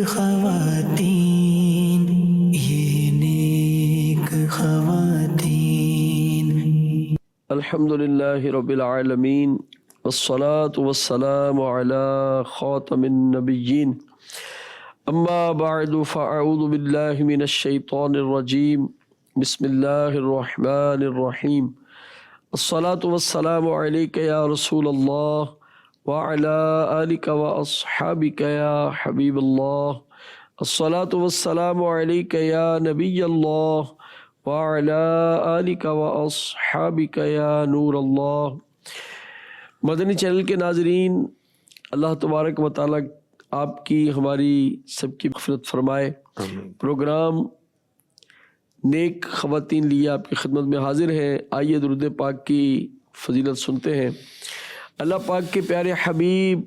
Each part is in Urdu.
خواتین، یہ نیک خواتین۔ الحمدللہ رب العالمین والصلاة والسلام علی خاتم النبیین، اما بعد فاعوذ باللہ من الشیطان الرجیم، بسم اللہ الرحمن الرحیم۔ الصلاة والسلام علیک یا رسول اللہ وعلی آلک واصحابک یا حبیب اللہ۔ الصلاة والسلام علیک یا نبی اللہ وعلی آلک واصحابک یا نور اللہ۔ مدنی چینل کے ناظرین، اللہ تبارک و تعالیٰ آپ کی ہماری سب کی مغفرت فرمائے۔ پروگرام نیک خواتین لیے آپ کی خدمت میں حاضر ہیں۔ آئیے درود پاک کی فضیلت سنتے ہیں۔ اللہ پاک کے پیارے حبیب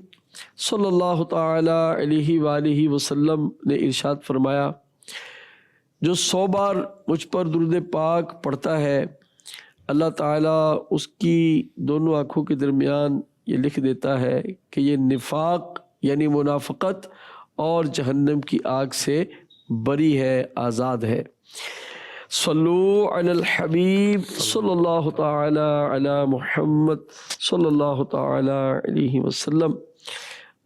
صلی اللہ تعالی علیہ وآلہ وسلم نے ارشاد فرمایا، جو 100 بار مجھ پر درود پاک پڑھتا ہے، اللہ تعالیٰ اس کی دونوں آنکھوں کے درمیان یہ لکھ دیتا ہے کہ یہ نفاق یعنی منافقت اور جہنم کی آگ سے بری ہے، آزاد ہے۔ صلو علی الحبیب صلی اللہ تعالی علی محمد صلی اللہ تعالی علیہ وسلم۔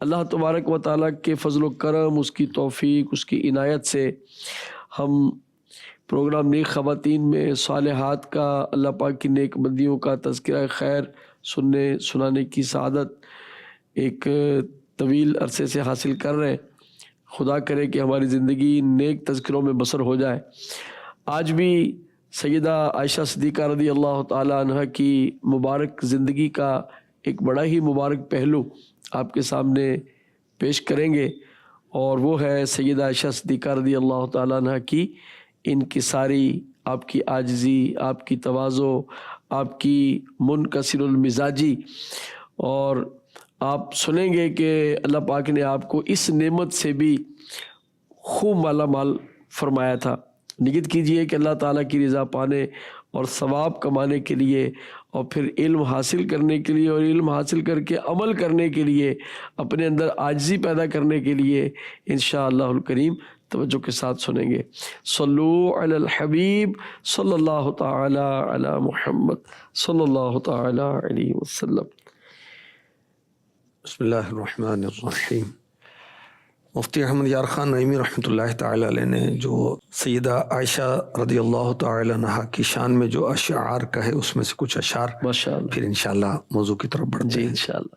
اللہ تبارک و تعالیٰ کے فضل و کرم، اس کی توفیق، اس کی عنایت سے ہم پروگرام نیک خواتین میں صالحات کا، اللہ پاک کی نیک بندیوں کا تذکرہ خیر سنانے کی سعادت ایک طویل عرصے سے حاصل کر رہے ہیں۔ خدا کرے کہ ہماری زندگی نیک تذکروں میں بسر ہو جائے۔ آج بھی سیدہ عائشہ صدیقہ رضی اللہ تعالیٰ عنہ کی مبارک زندگی کا ایک بڑا ہی مبارک پہلو آپ کے سامنے پیش کریں گے، اور وہ ہے سیدہ عائشہ صدیقہ رضی اللہ تعالیٰ عنہ کی انکساری، آپ کی عاجزی، آپ کی تواضع، آپ کی منکسر المزاجی۔ اور آپ سنیں گے کہ اللہ پاک نے آپ کو اس نعمت سے بھی خوب مالا مال فرمایا تھا۔ نیت کیجئے کہ اللہ تعالیٰ کی رضا پانے اور ثواب کمانے کے لیے، اور پھر علم حاصل کرنے کے لیے، اور علم حاصل کر کے عمل کرنے کے لیے، اپنے اندر عاجزی پیدا کرنے کے لیے انشاءاللہ الکریم توجہ کے ساتھ سنیں گے۔ صلو علی الحبیب صلی اللہ تعالی علی محمد صلی اللہ تعالی علیہ وسلم۔ بسم اللہ الرحمن الرحیم۔ مفتی احمد یار خان نعیمی رحمۃ اللہ تعالی علیہ نے جو سیدہ عائشہ رضی اللہ تعالی عنہا کی شان میں جو اشعار کہے، اس میں سے کچھ اشعار ماشاءاللہ، پھر انشاءاللہ موضوع کی طرف بڑھتے جی ہیں۔ انشاءاللہ۔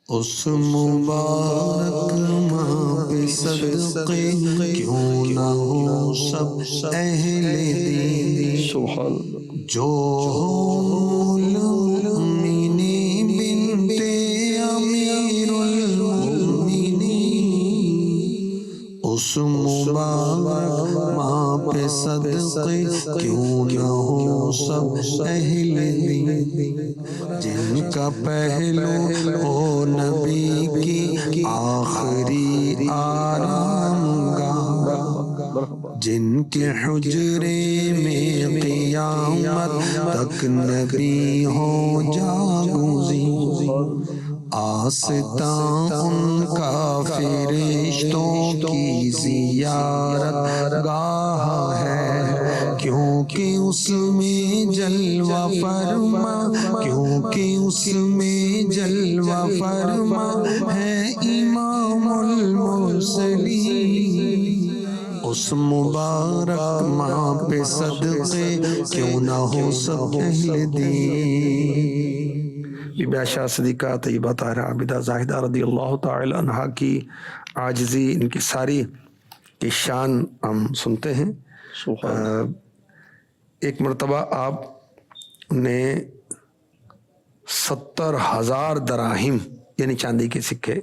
اس مبارک ماہ پہ صدقے کیوں نہ ہو سب اہل دین، سبحان اللہ۔ جو المؤمنین بنت امیر المؤمنین، اس مبارک ماہ پہ صدقے کیوں نہ ہو سب اہل دین، جن کا پہلو ہو نبی کی آخری آرام گاہ، جن کے حجرے میں قیامت تک نبی ہو جاگوزی، آستاں ان کا فرشتوں کی زیارت گاہ ہے، کیونکہ اس میں جلوہ فرما، کیونکہ اس میں جلوہ فرما ہے امام المرسلین۔ اس مبارک ماہ پہ صدقے کیوں نہ ہو سب اہل دین۔ بی بی عائشہ صدیقہ طیبہ طاہرہ عابدہ زاہدہ رضی اللہ تعالی عنہا کی عاجزی، انکساری کی شان ہم سنتے ہیں۔ ایک مرتبہ آپ نے 70,000 دراہم یعنی چاندی کے سکے،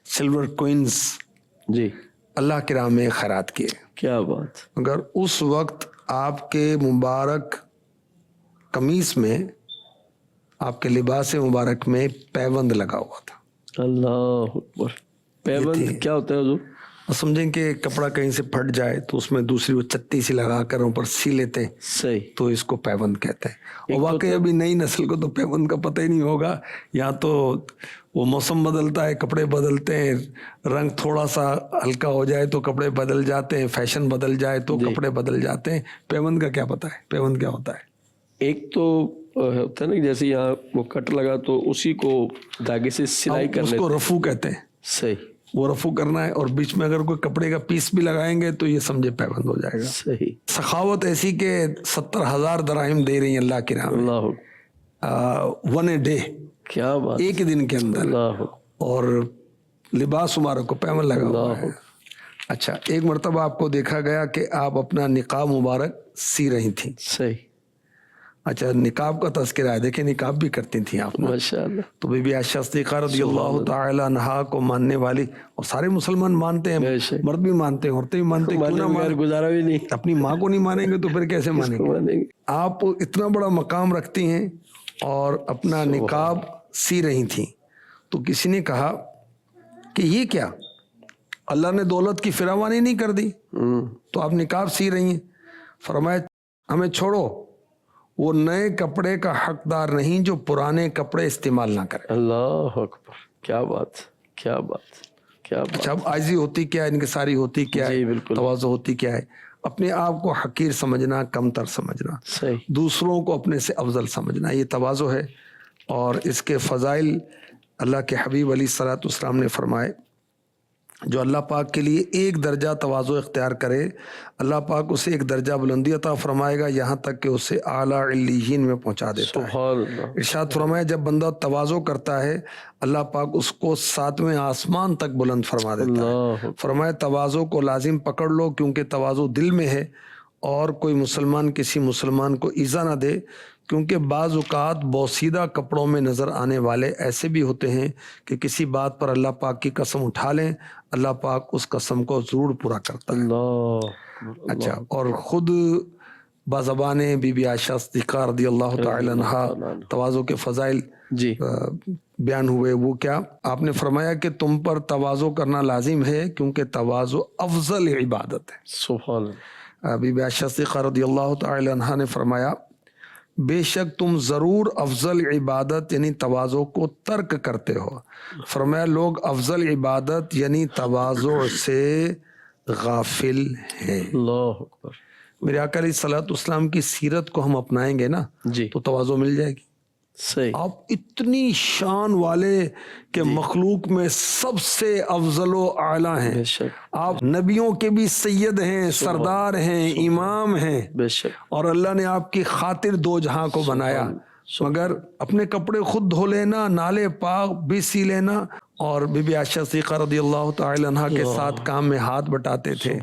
سلور کوئنز، جی اللہ کی راہ میں خیرات کیے۔ کیا بات۔ مگر اس وقت آپ کے مبارک قمیص میں، آپ کے لباس مبارک میں پیوند لگا ہوا تھا۔ اللہ اکبر۔ پیوند کیا ہوتا ہے حضور؟ اور سمجھیں کہ کپڑا کہیں سے پھٹ جائے تو اس میں دوسری وہ چٹی سی لگا کر اوپر سی لیتے ہیں، صحیح. تو اس کو پیوند کہتے ہیں. اور واقعی ابھی نئی نسل کو تو پیوند کا پتہ ہی نہیں ہوگا. یہاں تو وہ موسم بدلتا ہے، کپڑے بدلتے ہیں، رنگ تھوڑا سا ہلکا ہو جائے تو کپڑے بدل جاتے ہیں، فیشن بدل جائے تو کپڑے بدل جاتے ہیں. پیوند کا کیا پتہ ہے؟ پیوند کیا ہوتا ہے؟ ایک تو ہوتا ہے نا جیسے یہاں وہ کٹ لگا تو اسی کو دھاگے سے سلائی کر اس لیتے. کو رفو کہتے ہیں. صحیح وہ رفو کرنا ہے، اور بیچ میں اگر کوئی کپڑے کا پیس بھی لگائیں گے تو یہ سمجھے پیوند ہو جائے گا. صحیح. سخاوت ایسی کہ 70,000 دراہم دے رہی ہیں اللہ کی راہ میں، اللہ 1 a day، کیا بات. ایک ہی دن کے اندر. اللہ اور لباس مبارک کو پیوند لگا ہوا ہے. اچھا، ایک مرتبہ آپ کو دیکھا گیا کہ آپ اپنا نقاب مبارک سی رہی تھیں. صحیح. اچھا، نقاب کا تذکرہ ہے، دیکھیں نقاب بھی کرتی تھیں آپ نے. ماشاء اللہ. تو بی بی عائشہ صدیقہ رضی اللہ تعالی عنہا کو ماننے والی، اور سارے مسلمان مانتے ہیں، مرد بھی مانتے ہیں، عورتیں بھی مانتے ہیں، کیوں نہ مانیں؟ گزارا بھی نہیں. اپنی ماں کو نہیں مانیں گے تو پھر کیسے مانیں گے؟ آپ اتنا بڑا مقام رکھتی ہیں اور اپنا نقاب سی رہی تھیں، تو کسی نے کہا کہ یہ کیا، اللہ نے دولت کی فراوانی نہیں کر دی تو آپ نقاب سی رہی ہیں؟ فرمایا ہمیں چھوڑو، وہ نئے کپڑے کا حقدار نہیں جو پرانے کپڑے استعمال نہ کرے. اللہ اکبر، کیا بات، کیا بات، کیا بات. اچھا، اب عاجزی ہوتی کیا ہے، انکساری ہوتی کیا ہے، تواضع ہوتی کیا ہے؟ اپنے آپ کو حقیر سمجھنا، کم تر سمجھنا، صحیح. دوسروں کو اپنے سے افضل سمجھنا، یہ تواضع ہے. اور اس کے فضائل اللہ کے حبیب علیہ الصلوۃ والسلام نے فرمائے، جو اللہ پاک کے لیے ایک درجہ تواضع اختیار کرے، اللہ پاک اسے ایک درجہ بلندی عطا فرمائے گا، یہاں تک کہ اسے اعلیٰ علیین میں پہنچا دیتا ہے. سبحان اللہ. ارشاد فرمایا جب بندہ تواضع کرتا ہے اللہ پاک اس کو 7ویں آسمان تک بلند فرما دیتا ہے. فرمایا تواضع کو لازم پکڑ لو، کیونکہ تواضع دل میں ہے، اور کوئی مسلمان کسی مسلمان کو ایذا نہ دے، کیونکہ بعض اوقات بوسیدہ کپڑوں میں نظر آنے والے ایسے بھی ہوتے ہیں کہ کسی بات پر اللہ پاک کی قسم اٹھا لیں، اللہ پاک اس قسم کو ضرور پورا کرتا ہے. اللہ. اچھا، اور خود بازبان بی بی عائشہ صدیقہ رضی اللہ تعالی عنہا تواضع کے فضائل جی بیان ہوئے. وہ کیا؟ آپ نے فرمایا کہ تم پر تواضع کرنا لازم ہے، کیونکہ تواضع افضل عبادت ہے. سبحان اللہ. بی بی عائشہ صدیقہ رضی اللہ تعالی عنہا نے فرمایا بے شک تم ضرور افضل عبادت یعنی تواضع کو ترک کرتے ہو. فرمایا لوگ افضل عبادت یعنی تواضع سے غافل ہیں. اللہ اکبر. میرے آقا علیہ الصلوۃ والسلام کی سیرت کو ہم اپنائیں گے نا جی تو تواضع مل جائے گی. صحیح. آپ اتنی شان والے کہ مخلوق میں سب سے افضل و اعلیٰ ہیں. بے شک. آپ نبیوں کے بھی سید ہیں، سردار ہیں، امام ہیں، بے شک. اور اللہ نے آپ کی خاطر 2 جہاں کو بنایا. مگر اپنے کپڑے خود دھو لینا، نالے پاک بھی سی لینا، اور بی بی عائشہ صدیقہ رضی اللہ تعالی عنہا کے ساتھ کام میں ہاتھ بٹاتے تھے،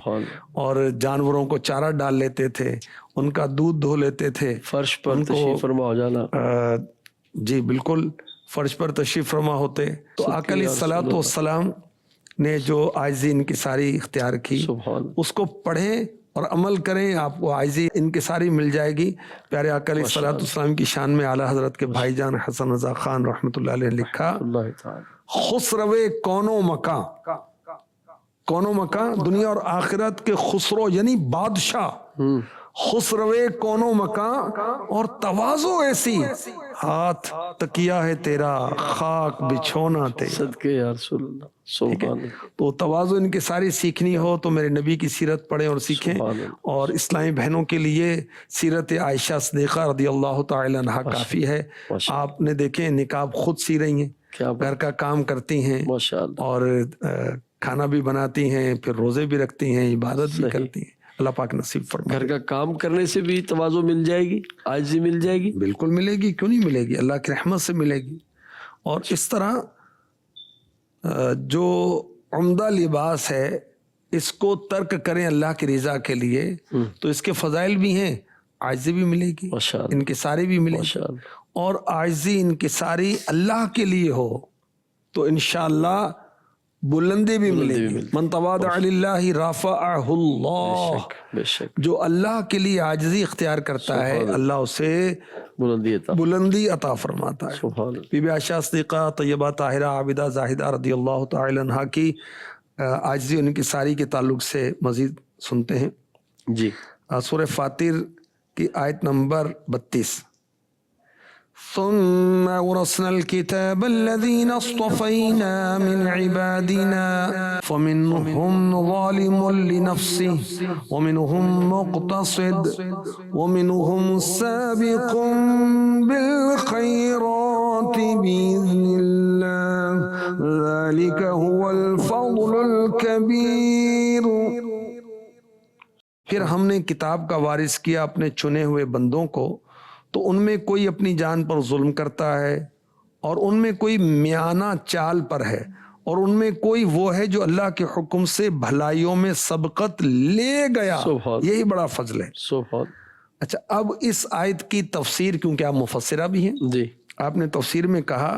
اور جانوروں کو چارہ ڈال لیتے تھے، ان کا دودھ دھو لیتے تھے، فرش پر تشریف فرما ہو جانا. جی بالکل، فرش پر تشریف فرما ہوتے. تو آقا علیہ الصلوۃ والسلام نے جو عاجزی انکساری اختیار کی اس کو پڑھیں اور عمل کریں، آپ کو عاجزی انکساری مل جائے گی. پیارے آقا علیہ الصلوۃ والسلام کی شان میں اعلیٰ حضرت کے بھائی جان حسن رضا خان رحمۃ اللہ علیہ نے لکھا خسرو کونو مکاں، کونو مکاں دنیا اور آخرت کے خسرو یعنی بادشاہ، خسرو کونو مکاں اور تواضع ایسی، ہاتھ تکیا ہے تیرا خاک بچھونا تیرا. صدقے یا رسول اللہ. سبحان اللہ. تو تواضع ان کی ساری سیکھنی ہو تو میرے نبی کی سیرت پڑھیں اور سیکھیں. اور اسلامی بہنوں کے لیے سیرت عائشہ صدیقہ رضی اللہ تعالی عنہا کافی ہے. آپ نے دیکھیں نقاب خود سی رہی ہیں، گھر کا کام کرتی ہیں، اور کھانا بھی بناتی ہیں، پھر روزے بھی رکھتی ہیں، عبادت بھی کرتی ہیں. اللہ پاک نصیب فرمائے. گھر کا کام کرنے سے بھی تواضع مل جائے گی، عاجزی مل جائے گی. بالکل ملے گی، کیوں نہیں ملے گی، اللہ کی رحمت سے ملے گی. اور اس طرح جو عمدہ لباس ہے اس کو ترک کریں اللہ کی رضا کے لیے تو اس کے فضائل بھی ہیں، عاجزی بھی ملے گی، انکساری بھی ملے گی. اور عاجزی انکساری اللہ کے لیے ہو تو انشاءاللہ بلندی بھی ملے گی. من تواضع للہ رفعہ اللہ، جو اللہ کے لیے عاجزی اختیار کرتا ہے اللہ اسے بلندی عطا فرماتا ہے. بی بی عائشہ صدیقہ طیبہ طاہرہ عابدہ زاہدہ رضی اللہ تعالی عنہا کی عاجزی اور انکساری کے تعلق سے مزید سنتے ہیں. جی. سورہ فاطر کی آیت نمبر 32. ثم أورثنا الكتاب الذين اصطفينا من عبادنا فمنهم ظالم لنفسه ومنهم مقتصد ومنهم سابق بالخيرات بإذن الله ذلك هو الفضل الكبير. پھر ہم نے کتاب کا وارث کیا اپنے چنے ہوئے بندوں کو، تو ان میں کوئی اپنی جان پر ظلم کرتا ہے اور ان میں کوئی میانہ چال پر ہے اور ان میں کوئی وہ ہے جو اللہ کے حکم سے بھلائیوں میں سبقت لے گیا. یہی بڑا فضل ہے. اچھا، اب اس آیت کی تفسیر، کیونکہ آپ مفسرہ بھی ہیں جی، آپ نے تفسیر میں کہا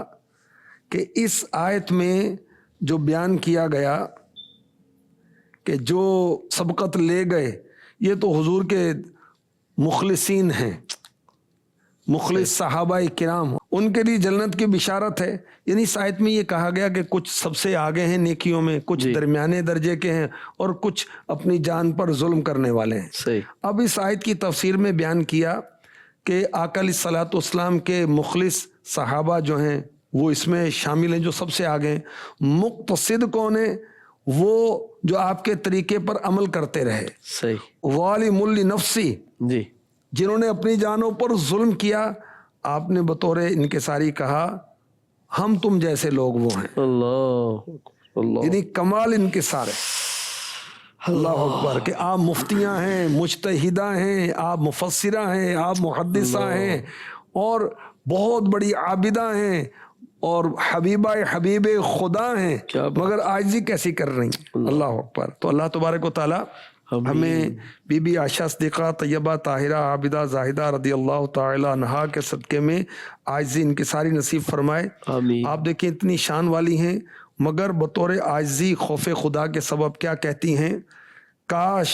کہ اس آیت میں جو بیان کیا گیا کہ جو سبقت لے گئے یہ تو حضور کے مخلصین ہیں، مخلص صحابہ کرام، ان کے لیے جنت کی بشارت ہے. یعنی اس آیت میں یہ کہا گیا کہ کچھ سب سے آگے ہیں نیکیوں میں، کچھ درمیانے درجے کے ہیں اور کچھ اپنی جان پر ظلم کرنے والے ہیں. صحیح. اب اس آیت کی تفسیر میں بیان کیا کہ آقا علیہ الصلوۃ والسلام کے مخلص صحابہ جو ہیں وہ اس میں شامل ہیں، جو سب سے آگے ہیں. مقتصد کون ہے؟ وہ جو آپ کے طریقے پر عمل کرتے رہے. صحیح. ظالم لنفسی، جی، جنہوں نے اپنی جانوں پر ظلم کیا. آپ نے بطور انکساری کہا ہم تم جیسے لوگ وہ ہیں. اللہ یعنی کمال انکسار ہے. اللہ اکبر. کہ آپ مفتیاں ہیں، مجتہدہ ہیں، آپ مفسرہ ہیں، آپ محدثہ ہیں اور بہت بڑی عابدہ ہیں اور حبیب خدا ہیں، مگر عاجزی کیسی کر رہی ہیں. اللہ اکبر. تو اللہ تبارک و تعالی ہمیں بی بی عائشہ صدیقہ طیبہ طاہرہ عابدہ زاہدہ رضی اللہ تعالی عنہا کے صدقے میں عاجزی انکساری نصیب فرمائے. آمین. آپ دیکھیں اتنی شان والی ہیں مگر بطور عاجزی خوف خدا کے سبب کیا کہتی ہیں؟ کاش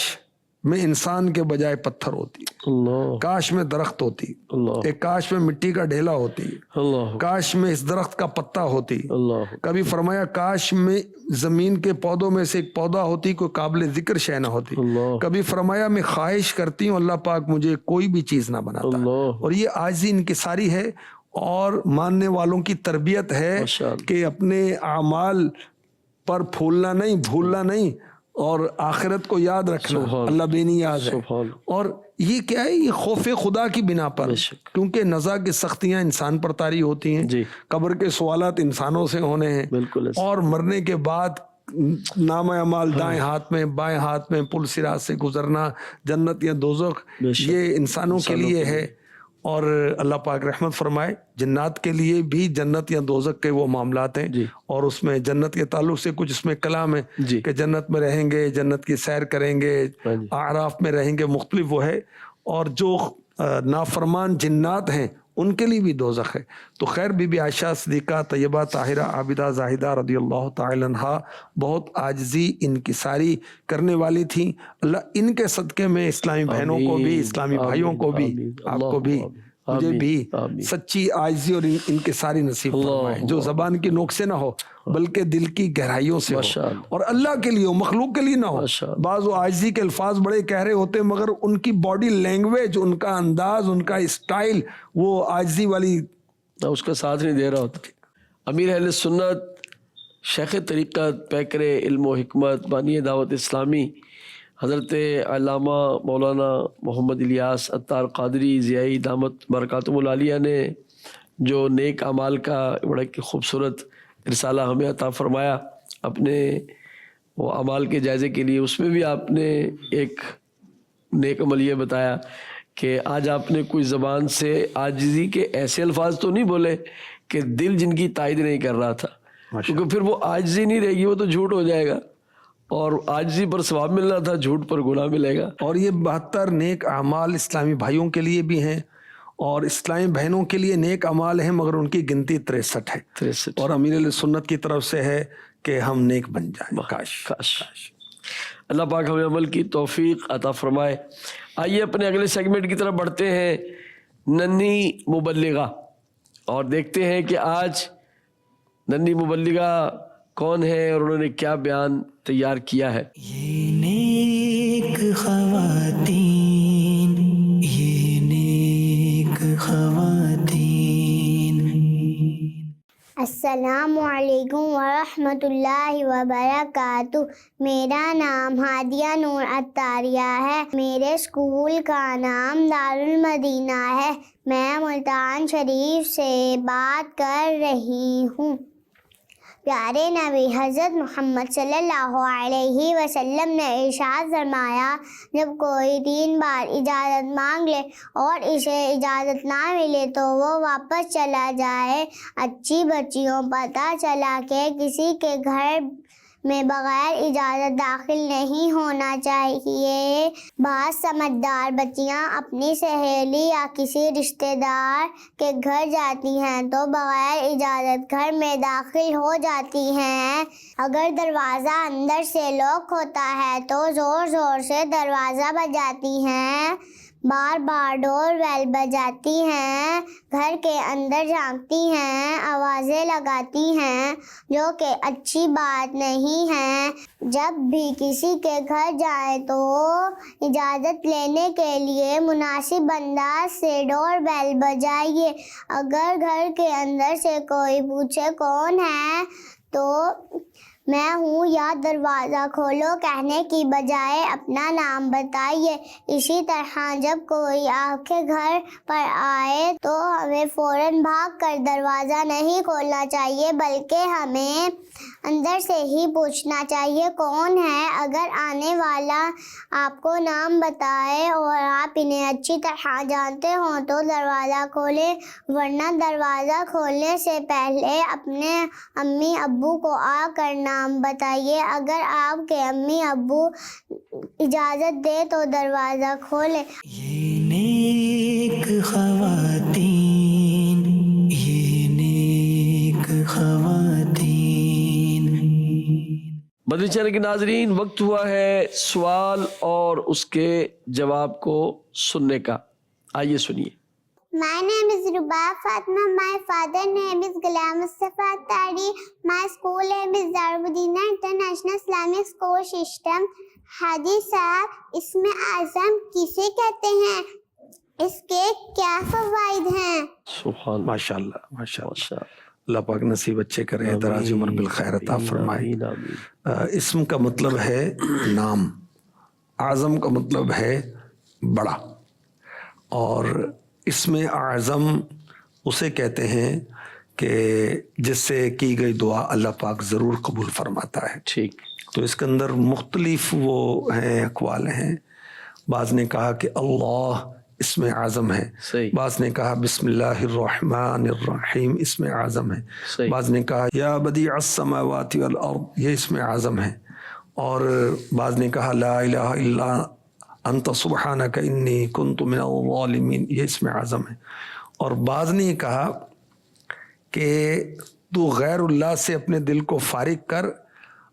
میں انسان کے بجائے پتھر ہوتی، اللہ، کاش میں درخت ہوتی، اللہ، ایک کاش میں مٹی کا ڈھیلا ہوتی، اللہ، کاش میں اس درخت کا پتا ہوتی. اللہ. کبھی فرمایا کاش میں زمین کے پودوں میں سے ایک پودا ہوتی، کوئی قابل ذکر شے نہ ہوتی. اللہ. کبھی فرمایا میں خواہش کرتی ہوں اللہ پاک مجھے کوئی بھی چیز نہ بناتا. اللہ. اور یہ عاجزی انکساری ہے اور ماننے والوں کی تربیت ہے ماشاءاللہ. کہ اپنے اعمال پر پھولنا نہیں، بھولنا نہیں اور آخرت کو یاد رکھنا. اللہ بے نیاز ہے. اور یہ کیا ہے؟ یہ خوف خدا کی بنا پر، کیونکہ نزا کی سختیاں انسان پر طاری ہوتی ہیں، جی، قبر کے سوالات انسانوں سے ہونے ہیں، بالکل، اور مرنے کے بعد نامہ اعمال دائیں ہاتھ میں بائیں ہاتھ میں پل صراط سے گزرنا، جنت یا دوزخ، یہ انسانوں کے لیے ہے. اور اللہ پاک رحمت فرمائے جنات کے لیے بھی جنت یا دوزخ کے وہ معاملات ہیں. جی. اور اس میں جنت کے تعلق سے کچھ اس میں کلام ہے جی. کہ جنت میں رہیں گے، جنت کی سیر کریں گے، اعراف میں رہیں گے، مختلف وہ ہے. اور جو نافرمان جنات ہیں ان کے لیے بھی دوزخ ہے. تو خیر بی بی عائشہ صدیقہ طیبہ طاہرہ عابدہ زاہدہ رضی اللہ تعالی عنہا بہت عاجزی انکساری کرنے والی تھیں. اللہ ان کے صدقے میں اسلامی بہنوں کو بھی، اسلامی بھائیوں کو بھی، آپ کو بھی، مجھے بھی سچی عاجزی اور انکساری نصیب فرمائے، جو زبان کی نوک سے نہ ہو بلکہ دل کی گہرائیوں سے ہو اور اللہ کے لیے ہو، مخلوق کے لیے نہ ہو. بعض عاجزی کے الفاظ بڑے گہرے ہوتے ہیں مگر ان کی باڈی لینگویج، ان کا انداز، ان کا اسٹائل وہ عاجزی والی اس کا ساتھ نہیں دے رہا ہوتا. امیر اہل سنت، شیخ طریقت، پیکر علم و حکمت، بانی دعوت اسلامی حضرت علامہ مولانا محمد الیاس عطار قادری ضیائی دامت برکاتہم العالیہ نے جو نیک اعمال کا بڑا خوبصورت رسالہ ہمیں عطا فرمایا اپنے وہ اعمال کے جائزے کے لیے، اس میں بھی آپ نے ایک نیک عمل یہ بتایا کہ آج آپ نے کوئی زبان سے عاجزی کے ایسے الفاظ تو نہیں بولے کہ دل جن کی تائید نہیں کر رہا تھا، کیونکہ پھر وہ عاجزی نہیں رہے گی، وہ تو جھوٹ ہو جائے گا، اور عاجزی پر ثواب مل رہا تھا، جھوٹ پر گناہ ملے گا. اور یہ 72 نیک اعمال اسلامی بھائیوں کے لیے بھی ہیں اور اسلامی بہنوں کے لیے نیک اعمال ہیں مگر ان کی گنتی 63 ہے. 63. اور امیر علیہ سنت کی طرف سے ہے کہ ہم نیک بن جائیں. کاش اللہ پاک ہمیں عمل کی توفیق عطا فرمائے. آئیے اپنے اگلے سیگمنٹ کی طرف بڑھتے ہیں، ننھی مبلغہ، اور دیکھتے ہیں کہ آج ننھی مبلغہ کون ہے اور انہوں نے کیا بیان تیار کیا ہے. یہ نیک خواتین، یہ نیک خواتین. السلام علیکم ورحمۃ اللہ وبرکاتہ. میرا نام ہادیہ نور عطاریہ ہے. میرے اسکول کا نام دارالمدینہ ہے. میں ملتان شریف سے بات کر رہی ہوں. پیارے نبی حضرت محمد صلی اللہ علیہ وسلم نے ارشاد فرمایا، جب کوئی 3 بار اجازت مانگ لے اور اسے اجازت نہ ملے تو وہ واپس چلا جائے. اچھی بچیوں، پتہ چلا کہ کسی کے گھر میں بغیر اجازت داخل نہیں ہونا چاہیے. بعض سمجھدار بچیاں اپنی سہیلی یا کسی رشتہ دار کے گھر جاتی ہیں تو بغیر اجازت گھر میں داخل ہو جاتی ہیں. اگر دروازہ اندر سے لاک ہوتا ہے تو زور زور سے دروازہ بجاتی ہیں، بار بار ڈور بیل بجاتی ہیں، گھر کے اندر جھانکتی ہیں، آوازیں لگاتی ہیں، جو کہ اچھی بات نہیں ہے. جب بھی کسی کے گھر جائیں تو اجازت لینے کے لیے مناسب انداز سے ڈور بیل بجائیے. اگر گھر کے اندر سے کوئی پوچھے کون ہے تو میں ہوں یا دروازہ کھولو کہنے کی بجائے اپنا نام بتائیے. اسی طرح جب کوئی آپ کے گھر پر آئے تو ہمیں فوراً بھاگ کر دروازہ نہیں کھولنا چاہیے، بلکہ ہمیں اندر سے ہی پوچھنا چاہیے کون ہے. اگر آنے والا آپ کو نام بتائے اور آپ انہیں اچھی طرح جانتے ہوں تو دروازہ کھولیں، ورنہ دروازہ کھولنے سے پہلے اپنے امی ابو کو آ کر نام بتائیے. اگر آپ کے امی ابو اجازت دے تو دروازہ کھولیں. یہ نیک خواتین، یہ نیک خواتین. مدنی چینل کے ناظرین، وقت ہوا ہے سوال اور اس کے جواب کو سننے کا. آئیے سنیے. My name is Ruba Fatma. My father name is Ghulam Mustafa Tari. My school name is Darulmudina International Islamic School System. حاجی صاحب، اسم اعظم کسے کہتے ہیں؟ اس کے کیا فوائد ہیں؟ سبحان ماشاء اللہ ماشاء اللہ. اللہ پاک نصیب اچھے کرے، دراز عمر بالخیر عطا فرمائے. اسم کا مطلب ہے نام، اعظم کا مطلب ہے بڑا، اور اسم اعظم اسے کہتے ہیں کہ جس سے کی گئی دعا اللہ پاک ضرور قبول فرماتا ہے. ٹھیک. تو اس کے اندر مختلف وہ ہیں، اقوال ہیں. بعض نے کہا کہ اللہ اسم اعظم ہے، صحیح. بعض نے کہا بسم اللہ الرحمن الرحیم اسم اعظم ہے، صحیح. بعض نے کہا یا بدیع السماوات والارض یہ اسم اعظم ہے، اور بعض نے کہا لا الہ الا انت سبحانک انی کنت من الظالمین یہ اسم اعظم ہے. اور بعض نے کہا کہ تو غیر اللہ سے اپنے دل کو فارغ کر،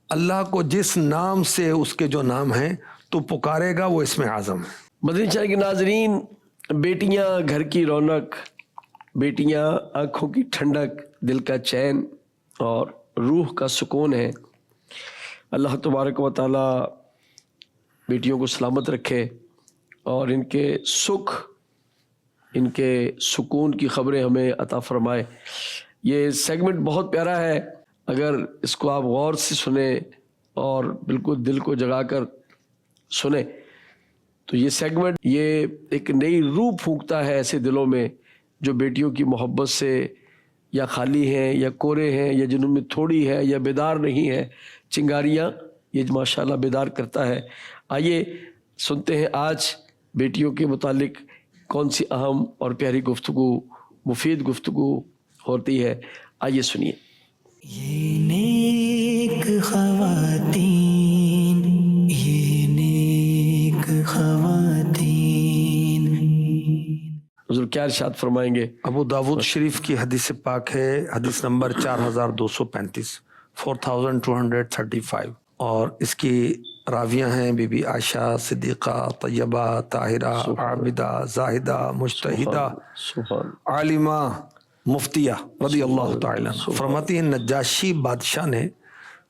اللہ کو جس نام سے اس کے جو نام ہیں تو پکارے گا وہ اسم اعظم ہے. مدنی چینل کے ناظرین، بیٹیاں گھر کی رونق، بیٹیاں آنکھوں کی ٹھنڈک، دل کا چین اور روح کا سکون ہے. اللہ تبارک و تعالی بیٹیوں کو سلامت رکھے اور ان کے سکھ، ان کے سکون کی خبریں ہمیں عطا فرمائے. یہ سیگمنٹ بہت پیارا ہے، اگر اس کو آپ غور سے سنیں اور بالکل دل کو جگا کر سنیں تو یہ سیگمنٹ یہ ایک نئی روح پھونکتا ہے ایسے دلوں میں جو بیٹیوں کی محبت سے یا خالی ہیں یا کورے ہیں یا جنہوں میں تھوڑی ہے یا بیدار نہیں ہے. چنگاریاں یہ ماشاءاللہ بیدار کرتا ہے. آئیے سنتے ہیں آج بیٹیوں کے متعلق کون سی اہم اور پیاری گفتگو، مفید گفتگو ہوتی ہے. آئیے سنیے. یہ نیک خواتین، یہ نیک خواتین. حضور کیا ارشاد فرمائیں گے؟ ابو داود شریف کی حدیث پاک ہے، حدیث نمبر 4235 4235، اور اس کی راویاں ہیں بی بی عائشہ، صدیقہ، طیبہ، طاہرہ، عابدہ، زاہدہ، مجتہدہ، عالمہ، مفتیہ رضی اللہ تعالیٰ عنہ. فرماتی ہیں نجاشی بادشاہ نے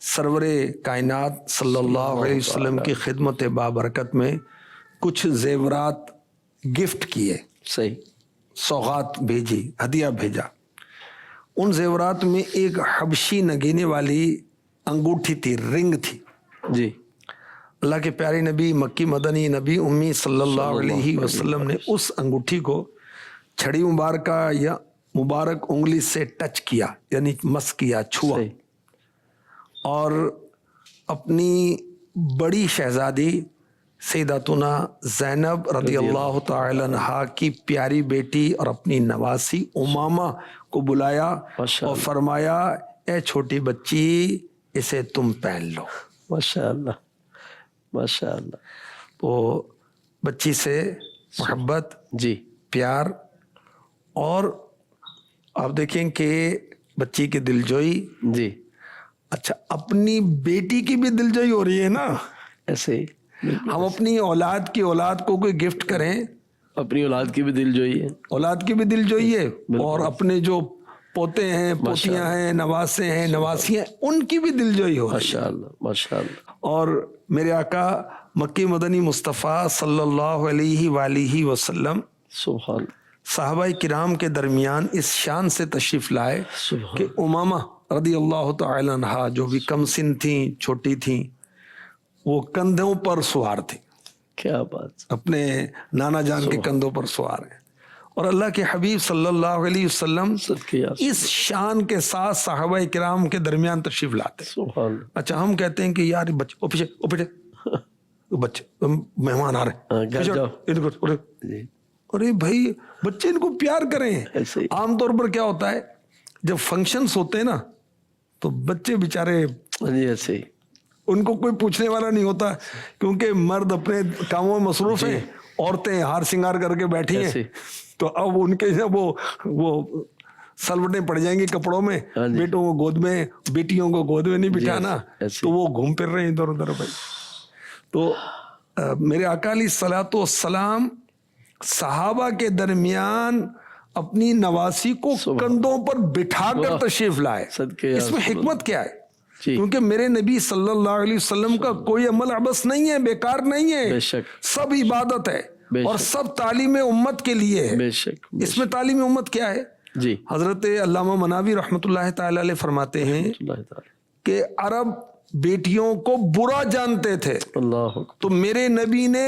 سرور کائنات صلی اللہ علیہ وسلم کی خدمت بابرکت میں کچھ زیورات گفٹ کیے، صحیح، سوغات بھیجی، ہدیہ بھیجا۔ ان زیورات میں ایک حبشی نگینے والی انگوٹھی تھی، رنگ تھی۔ جی، اللہ کے پیارے نبی، مکی مدنی نبی امی صلی اللہ علیہ وسلم نے اس انگوٹھی کو چھڑی مبارکہ یا مبارک انگلی سے ٹچ کیا، یعنی مس کیا، چھوا، صحیح، اور اپنی بڑی شہزادی سیداتنا زینب رضی اللہ تعالی عنہا کی پیاری بیٹی اور اپنی نواسی امامہ کو بلایا ماشاء اور اللہ، فرمایا اے چھوٹی بچی اسے تم پہن لو۔ ماشاء اللہ، ماشاء اللہ، تو بچی سے محبت، جی، پیار، اور آپ دیکھیں کہ بچی کی دلجوئی، جی، اچھا اپنی بیٹی کی بھی دلجوئی ہو رہی ہے نا۔ ایسے ہی ہم اپنی اولاد کی اولاد کو کوئی گفٹ کریں، اپنی اولاد کی بھی دل جوئی ہے، اولاد کی بھی دلجوئی ہے، اور اپنے جو پوتے ہیں، پوتیاں ہیں، نواسے ہیں، نواسیاں، ان کی بھی دلجوئی ہو رہی ہے۔ ماشاء اللہ، ماشاء اللہ، اور میرے آقا مکی مدنی مصطفیٰ صلی اللہ علیہ وآلہ وسلم سبحان اللہ، صحابہ کرام کے درمیان اس شان سے تشریف لائے سبحان کہ امامہ رضی اللہ تعالی عنہا جو بھی کم سن تھیں، چھوٹی تھیں، وہ کندھوں پر سوار تھیں، کیا بات، اپنے نانا جان کے کندھوں پر سوار ہیں، اور اللہ کے حبیب صلی اللہ علیہ وسلم صدقے یا اس شان کے ساتھ صحابہ کرام کے درمیان تشریف لاتے ہیں۔ سبحان اللہ، اچھا ہم کہتے ہیں کہ یار بچے او پیچھے بچے مہمان آ رہے ہاں، ہیں، گھر پیچھے جاؤ۔ ان کو اٹھو۔ جی، ارے بھائی بچے ان کو پیار کریں۔ ایسے ہی، عام طور پر کیا ہوتا ہے جب فنکشنز ہوتے ہیں نا تو بچے بیچارے جی، ایسے ہی، ان کو کوئی پوچھنے والا نہیں ہوتا، کیونکہ مرد اپنے کاموں میں مصروف ہیں، عورتیں ہار سنگار کر کے بیٹھی ہیں، ایسے، تو اب ان کے جب وہ سلوٹیں پڑ جائیں گی کپڑوں میں، ہاں جی، بیٹوں کو گود میں، بیٹیوں کو گود میں نہیں بٹھانا، ایسے، تو وہ گھوم پھر رہے ہیں ادھر ادھر بھائی۔ تو میرے آقا علیہ الصلوۃ والسلام صحابہ کے درمیان اپنی نواسی کو کندھوں پر بٹھا کر تشریف لائے۔ صدقے یا اس میں حکمت کیا ہے؟ جی، کیونکہ میرے نبی صلی اللہ علیہ وسلم کا کوئی عمل عبث نہیں ہے، بیکار نہیں ہے، بے شک، سب عبادت ہے، بے اور شک، سب تعلیم امت کے لیے ہے۔ بے شک، اس میں تعلیم امت کیا ہے؟ جی، حضرت علامہ مناوی رحمۃ اللہ تعالی علیہ فرماتے ہیں اللہ تعالی، کہ عرب بیٹیوں کو برا جانتے تھے، اللہ اکبر، تو میرے نبی نے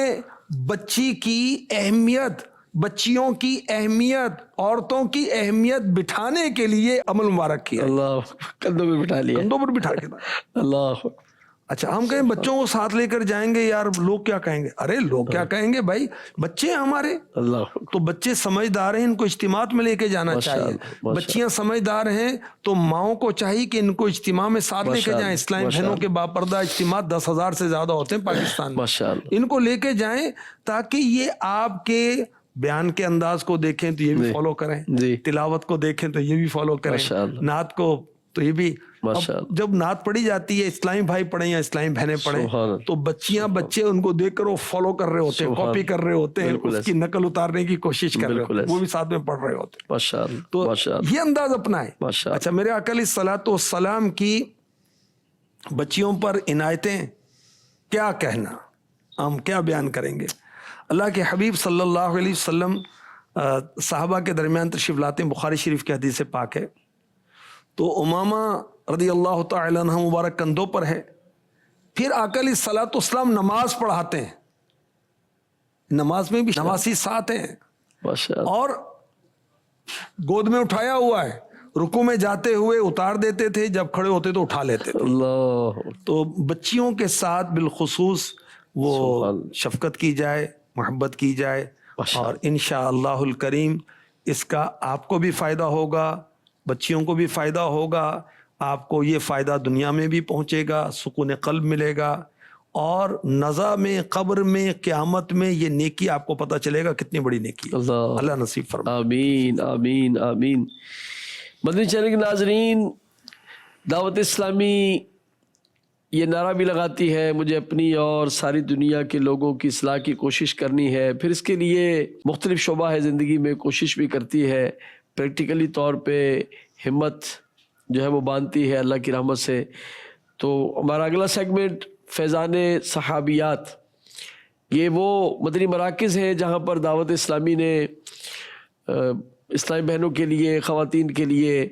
بچی کی اہمیت، بچیوں کی اہمیت، عورتوں کی اہمیت بٹھانے کے لیے عمل مبارک کیا، اللہ اکبر، کندھوں میں بٹھا لیا، کندھوں پر بٹھا کے نا۔ اللہ اکبر، اچھا ہم کہیں بچوں کو ساتھ لے کر جائیں گے، یار لوگ کیا کہیں گے؟ ارے لوگ کیا کہیں گے بھائی، بچے ہیں ہمارے، اللہ اکبر، تو بچے سمجھدار ہیں، ان کو اجتماعات میں لے کے جانا چاہیے۔ بچیاں سمجھدار ہیں تو ماؤں کو چاہیے کہ ان کو اجتماع میں ساتھ لے کے جائیں۔ اسلامی بہنوں کے باپردہ اجتماعات 10,000 سے زیادہ ہوتے ہیں پاکستان میں، ماشاء اللہ، ان کو لے کے جائیں تاکہ یہ آپ کے بیان کے انداز کو دیکھیں تو یہ بھی فالو کریں، جی، تلاوت کو دیکھیں تو یہ بھی فالو کریں، ماشاء اللہ، نعت کو تو یہ بھی۔ ماشاء اب جب نعت پڑھی جاتی ہے، اسلامی بھائی پڑھیں یا اسلامی بہنیں پڑھیں، سبحان اللہ، تو بچیاں بچے ان کو دیکھ کر وہ فالو کر رہے ہوتے ہیں، کاپی کر رہے ہوتے ہیں، بالکل اس کی نقل اتارنے کی کوشش کر رہے ہوتے ہیں، وہ بھی ساتھ میں پڑھ رہے ہوتے ہیں۔ ماشاء اللہ، تو ماشاء اللہ، یہ انداز اپنائیں۔ ماشاء اچھا میرے آقا علیہ الصلوۃ والسلام کی بچیوں پر عنایتیں کیا کہنا، ہم کیا بیان کریں گے؟ اللہ کے حبیب صلی اللہ علیہ وسلم صحابہ کے درمیان تشریف لاتے ہیں، بخاری شریف کی حدیث پاک ہے، تو امامہ رضی اللہ تعالی عنہ مبارک کندھوں پر ہے، پھر آقا علیہ الصلوۃ والسلام نماز پڑھاتے ہیں، نماز میں بھی نمازی ساتھ ہیں، ماشاء اللہ، اور گود میں اٹھایا ہوا ہے، رکوع میں جاتے ہوئے اتار دیتے تھے، جب کھڑے ہوتے تو اٹھا لیتے تھے۔ اللہ، تو بچیوں کے ساتھ بالخصوص وہ شفقت کی جائے، محبت کی جائے، اور انشاءاللہ الکریم اس کا آپ کو بھی فائدہ ہوگا، بچیوں کو بھی فائدہ ہوگا، آپ کو یہ فائدہ دنیا میں بھی پہنچے گا، سکون قلب ملے گا، اور نزا میں، قبر میں، قیامت میں یہ نیکی آپ کو پتہ چلے گا کتنی بڑی نیکی ہے۔ اللہ، اللہ نصیب فرمائے۔ آمین، آمین، آمین۔ مدنی چینل کے ناظرین، دعوت اسلامی یہ نعرہ بھی لگاتی ہے مجھے اپنی اور ساری دنیا کے لوگوں کی اصلاح کی کوشش کرنی ہے، پھر اس کے لیے مختلف شعبہ ہے زندگی میں، کوشش بھی کرتی ہے، پریکٹیکلی طور پہ ہمت جو ہے وہ باندھتی ہے اللہ کی رحمت سے۔ تو ہمارا اگلا سیگمنٹ فیضان صحابیات، یہ وہ مدنی مراکز ہیں جہاں پر دعوت اسلامی نے اسلامی بہنوں کے لیے، خواتین کے لیے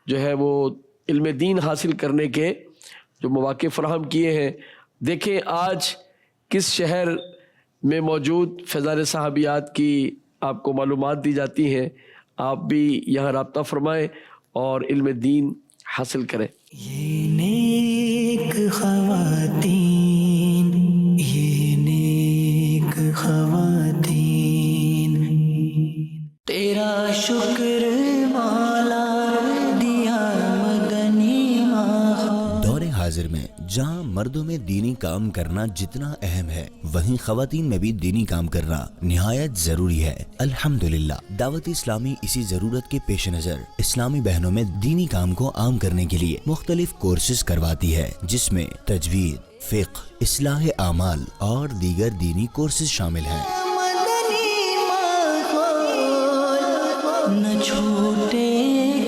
جو ہے وہ علم دین حاصل کرنے کے جو مواقع فراہم کیے ہیں۔ دیکھیں آج کس شہر میں موجود فیضان صحابیات کی آپ کو معلومات دی جاتی ہیں، آپ بھی یہاں رابطہ فرمائیں اور علم دین حاصل کریں۔ یہ نیک خواتین، یہ نیک خواتین، تیرا شکر مولا دیا مدنی ماحول۔ دور حاضر میں جہاں مردوں میں دینی کام کرنا جتنا اہم ہے، وہیں خواتین میں بھی دینی کام کرنا نہایت ضروری ہے۔ الحمدللہ دعوت اسلامی اسی ضرورت کے پیش نظر اسلامی بہنوں میں دینی کام کو عام کرنے کے لیے مختلف کورسز کرواتی ہے، جس میں تجوید، فقہ، اصلاح اعمال اور دیگر دینی کورسز شامل ہیں۔ مدنی ماحول نہ چھوٹے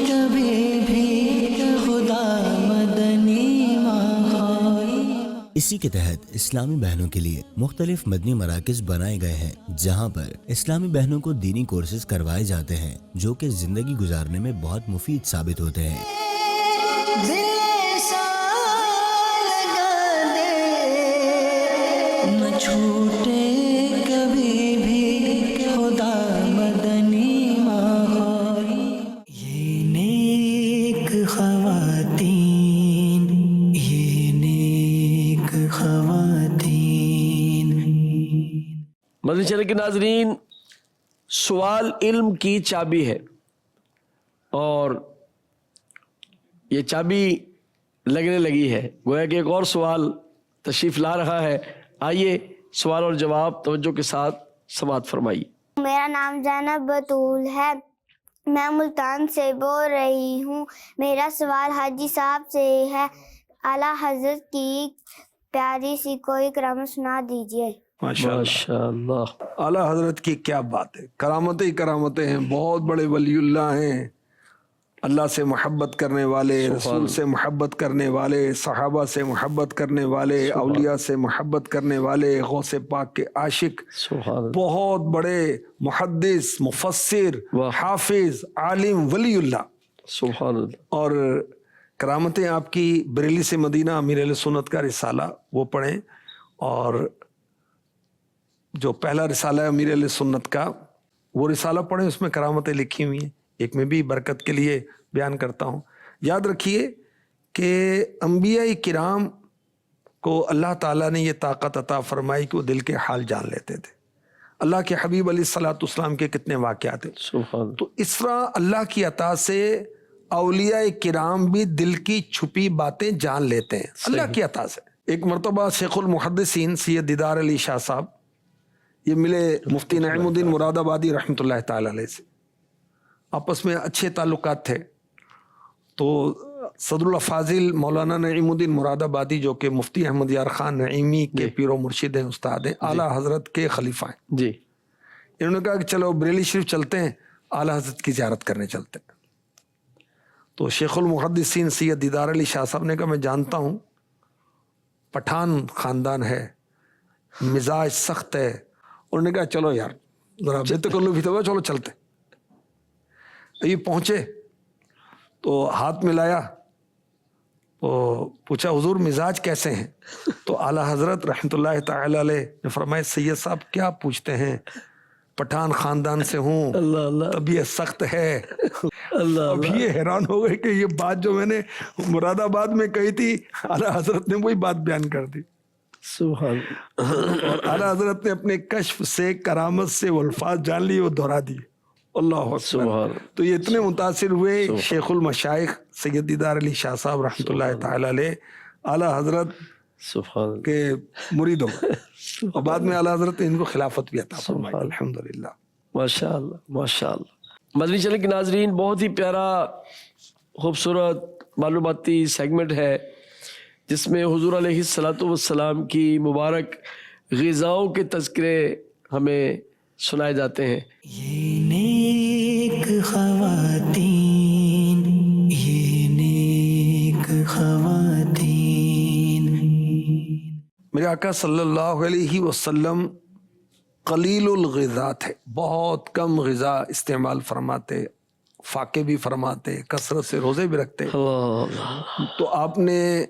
کبھی بھی، خدا مدنی ماحول۔ اسی کے تحت اسلامی بہنوں کے لیے مختلف مدنی مراکز بنائے گئے ہیں، جہاں پر اسلامی بہنوں کو دینی کورسز کروائے جاتے ہیں جو کہ زندگی گزارنے میں بہت مفید ثابت ہوتے ہیں۔ دل سا لگا دے، نہ چھوٹے کبھی بھی، خدا مدنی ماحول۔ یہ نیک خواتین، یہ نیک خواتین۔ مدنی چینل کے ناظرین، سوال علم کی چابی ہے اور یہ چابی لگنے لگی ہے، گویا کہ ایک اور سوال تشریف لا رہا ہے۔ آئیے سوال اور جواب توجہ کے ساتھ سماعت فرمائیے۔ میرا نام زینب بطول ہے، میں ملتان سے بول رہی ہوں۔ میرا سوال حاجی صاحب سے ہے، اعلیٰ حضرت کی پیاری سی کوئی کرامت سنا دیجیے۔ ماشاء اللہ۔ اعلیٰ حضرت کی کیا بات ہے، کرامتیں ہی کرامتیں ہیں، بہت بڑے ولی اللہ ہیں، اللہ سے محبت کرنے والے، رسول سے محبت کرنے والے، صحابہ سے محبت کرنے والے، اولیاء سے محبت کرنے والے، غوث پاک کے عاشق، سبحان اللہ۔ بہت بڑے محدث، مفسر، واہ۔ حافظ، عالم، ولی اللہ۔ سبحان اللہ۔ اور کرامتیں آپ کی بریلی سے مدینہ امیر اہل سنت کا رسالہ وہ پڑھیں، اور جو پہلا رسالہ ہے امیر اہل سنت کا وہ رسالہ پڑھیں، اس میں کرامتیں لکھی ہوئی ہیں، ایک میں بھی برکت کے لیے بیان کرتا ہوں۔ یاد رکھیے کہ انبیاء کرام کو اللہ تعالیٰ نے یہ طاقت عطا فرمائی کہ وہ دل کے حال جان لیتے تھے۔ اللہ کے حبیب علیہ الصلوۃ والسلام کے کتنے واقعات ہیں، سبحان تو اس طرح اللہ کی عطا سے اولیاء کرام بھی دل کی چھپی باتیں جان لیتے ہیں اللہ کی عطا سے۔ ایک مرتبہ شیخ المحدثین سید دیدار علی شاہ صاحب یہ ملے مفتی نعیم الدین مراد آبادی رحمۃ اللہ تعالی علیہ سے، آپس میں اچھے تعلقات تھے۔ تو صدر الافاضل مولانا نعیم الدین مراد آبادی جو کہ مفتی احمد یار خان نعیمی کے پیر و مرشد ہیں، استاد ہیں، اعلیٰ حضرت کے خلیفہ ہیں، جی۔ انہوں نے کہا کہ چلو بریلی شریف چلتے ہیں، اعلیٰ حضرت کی زیارت کرنے چلتے ہیں۔ تو شیخ المحدثین سید دیدار علی شاہ صاحب نے کہا میں جانتا ہوں پٹھان خاندان ہے، مزاج سخت ہے، انہوں نے کہا چلو یار ذرا بے تکلف بھی تو چلو چلتے۔ یہ پہنچے تو ہاتھ ملایا تو پوچھا حضور مزاج کیسے ہیں؟ تو اعلیٰ حضرت رحمۃ اللہ تعالی علیہ نے فرمایا سید صاحب کیا پوچھتے ہیں، پٹھان خاندان سے ہوں، اللہ اللہ طبیعت سخت ہے۔ اللہ اب یہ حیران ہو گئے کہ یہ بات جو میں نے مراد آباد میں کہی تھی اعلیٰ حضرت نے وہی بات بیان کر دی، سبحان اللہ۔ اور اعلیٰ حضرت نے اپنے کشف سے کرامت سے وہ الفاظ جان لیے، وہ دہرا دیے۔ اللہ سبحان اکبر۔ اللہ۔ تو یہ اتنے متاثر ہوئے شیخ المشائخ سید دیدار علی شاہ صاحب رحمۃ اللہ تعالی علیہ اعلیٰ حضرت سبحان اللہ۔ کے مرید ہو گئے، اور بعد میں اعلیٰ حضرت نے ان کو خلافت بھی عطا فرمائی، سبحان الحمدللہ۔ ماشاء اللہ ماشاء اللہ۔ مدنی چینل کے ناظرین، بہت ہی پیارا خوبصورت معلوماتی سیگمنٹ ہے جس میں حضور علیہ الصلوۃ والسلام کی مبارک غذاؤں کے تذکرے ہمیں سنائے جاتے ہیں۔ یہ نیک خواتین، یہ نیک خواتین۔ میرے آقا صلی اللہ علیہ وسلم قلیل الغذا تھے، بہت کم غذا استعمال فرماتے، فاقے بھی فرماتے، کثرت سے روزے بھی رکھتے. تو آپ نے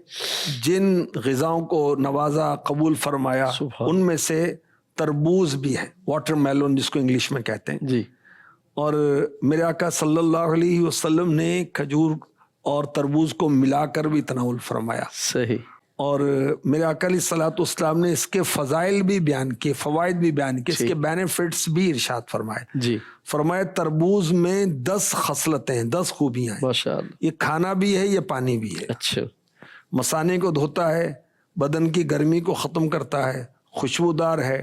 جن غذاؤں کو نوازا، قبول فرمایا، ان میں سے تربوز بھی ہے، واٹر میلون جس کو انگلش میں کہتے ہیں جی. اور میرے آقا صلی اللہ علیہ وسلم نے کھجور اور تربوز کو ملا کر بھی تناول فرمایا. صحیح. اور میرے آقا علیہ الصلوۃ والسلام نے اس کے فضائل بھی بیان کیے، فوائد بھی بیان کیے، اس کے بینیفٹس بھی ارشاد فرمائے. جی. فرمایا تربوز میں 10 خصلتیں، 10 خوبیاں ہیں. ماشاءاللہ. یہ کھانا بھی ہے، یہ پانی بھی ہے. اچھا. مثانے کو دھوتا ہے، بدن کی گرمی کو ختم کرتا ہے، خوشبودار ہے،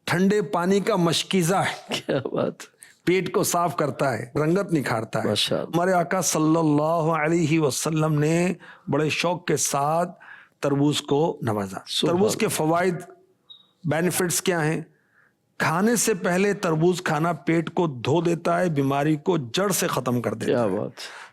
ٹھنڈے پانی کا مشکیزہ ہے، کیا بات. پیٹ کو صاف کرتا ہے، رنگت نکھارتا ہے. ماشاءاللہ. ہمارے آقا صلی اللہ علیہ وسلم نے بڑے شوق کے ساتھ تربوز کو نوازا. تربوز کے فوائد، بینیفٹس کیا ہیں؟ کھانے سے پہلے تربوز کھانا پیٹ کو دھو دیتا ہے، بیماری کو جڑ سے ختم کر دیتا کیا ہے. بات.